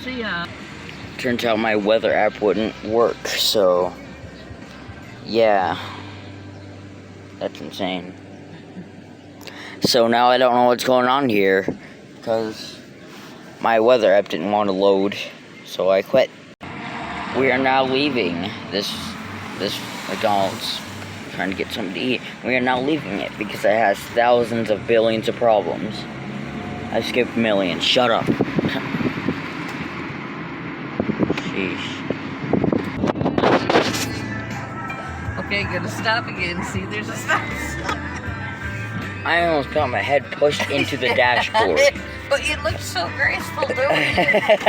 See ya. Turns out my weather app wouldn't work, so yeah, that's insane. So now I don't know what's going on here, because my weather app didn't want to load, so I quit. We are now leaving this McDonald's, trying to get something to eat. We are now leaving it because it has thousands of billions of problems. I skipped millions. Shut up. Sheesh. Okay, gonna stop again. See, there's a stop sign. I almost got my head pushed into the dashboard. But you look so graceful doing it.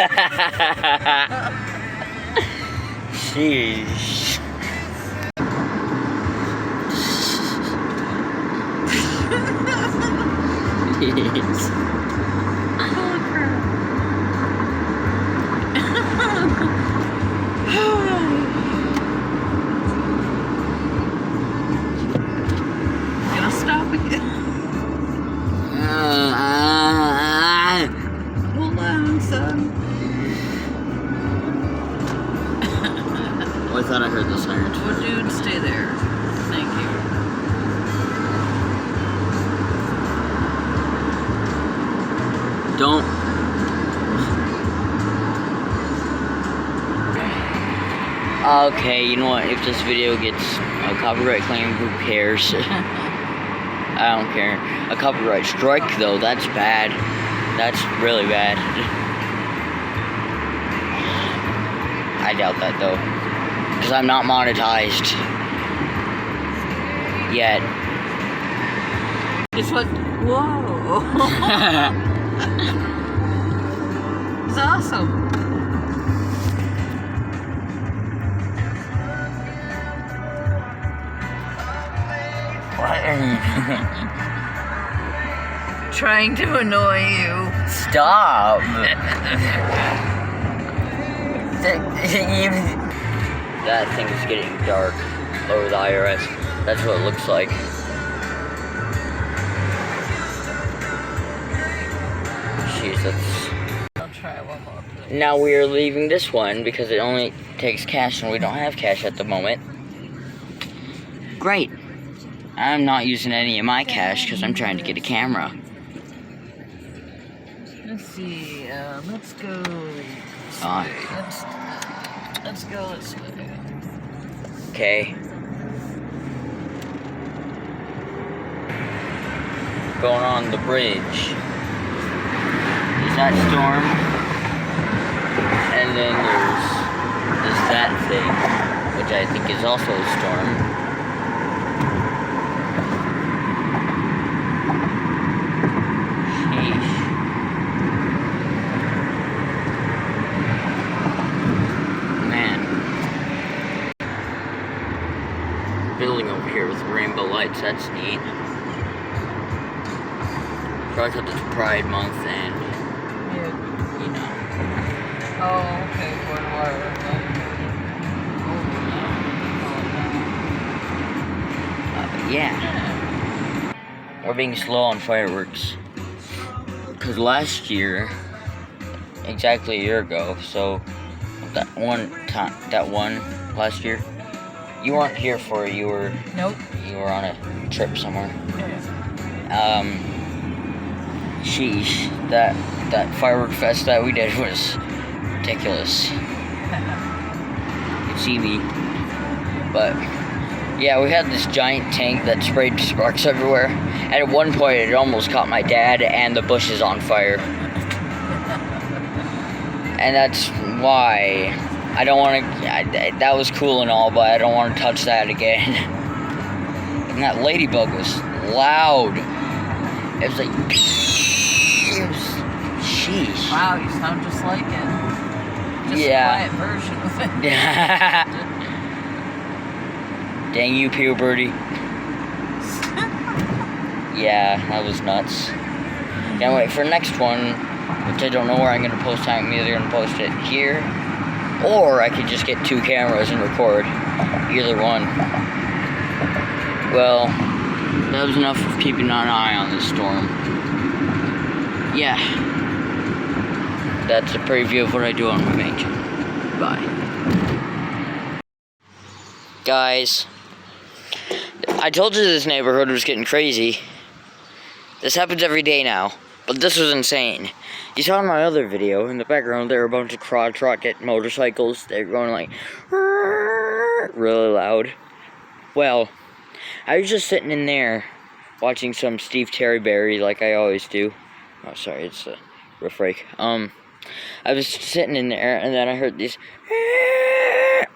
Sheesh. Holy crap. Gonna stop again. Hold on, son. Oh, I thought I heard the sirens. Well, dude, stay there. Thank you. Don't. Okay, you know what? If this video gets a copyright claim, who cares? I don't care. A copyright strike, though, that's bad. That's really bad. I doubt that, though. Because I'm not monetized. Yet. It's what? Whoa. It's awesome. What are you Trying to annoy you. Stop. That thing is getting dark over the IRS. That's what it looks like. Jeez, that's... I'll try one more, please. Now we are leaving this one because it only takes cash and we don't have cash at the moment. Great. I'm not using any of my cash because I'm trying to get a camera. Let's see, let's go this On. way. Let's go this way. Okay. Going on the bridge. There's that storm. And then there's that thing, which I think is also a storm. Sheesh. Man. Building over here with rainbow lights, that's neat. Probably because it's Pride Month and, Yeah. you know. Oh, okay, Yeah. We're being slow on fireworks. Because last year, exactly a year ago, so that one last year, you weren't here for it, you were Nope. you were on a trip somewhere. Yeah. Sheesh, that firework fest that we did was ridiculous. You can see me. But yeah, we had this giant tank that sprayed sparks everywhere. And at one point it almost caught my dad and the bushes on fire. And that's why I don't want to, that was cool and all, but I don't want to touch that again. And that ladybug was loud. It was like, it was, sheesh. Wow, you sound just like it. Just Yeah. a quiet version of it. Dang you, puberty. Yeah, that was nuts. Can't wait for next one, which I don't know where I'm going to post. I'm either going to post it here, or I could just get 2 cameras and record. Either one. Well, that was enough of keeping an eye on this storm. Yeah. that's a preview of what I do on my main channel. Bye. Guys, I told you this neighborhood was getting crazy. This happens every day now, but this was insane. You saw in my other video, in the background, there were a bunch of quad rocket motorcycles. They're going like, really loud. Well, I was just sitting in there, watching some Steve Terryberry like I always do. Oh, sorry, it's a roof rake. I was sitting in there, and then I heard these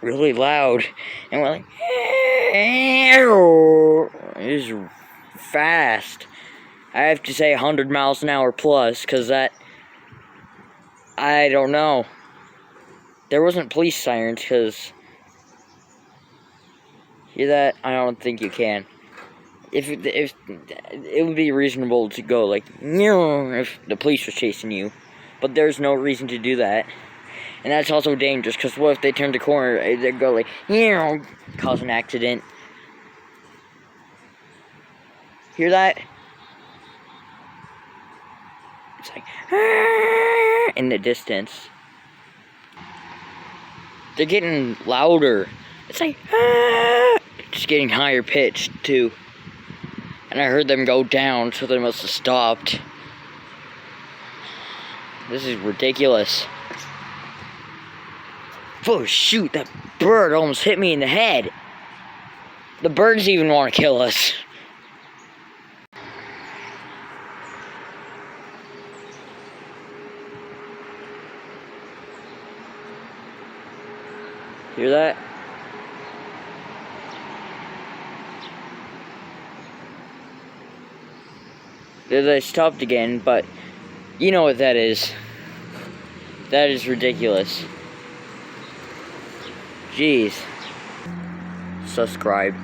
really loud, and went like, it was fast. I have to say 100 miles an hour plus, because that, I don't know. There wasn't police sirens, because, hear that? I don't think you can. If it would be reasonable to go like, if the police was chasing you, but there's no reason to do that. And that's also dangerous, because what if they turn the corner, they go like, cause an accident. Hear that? It's like, in the distance. They're getting louder. It's like, it's getting higher pitched, too. And I heard them go down, so they must have stopped. This is ridiculous. Oh, shoot, that bird almost hit me in the head. The birds even want to kill us. Hear that? They stopped again, but you know what that is. That is ridiculous. Jeez. Subscribe.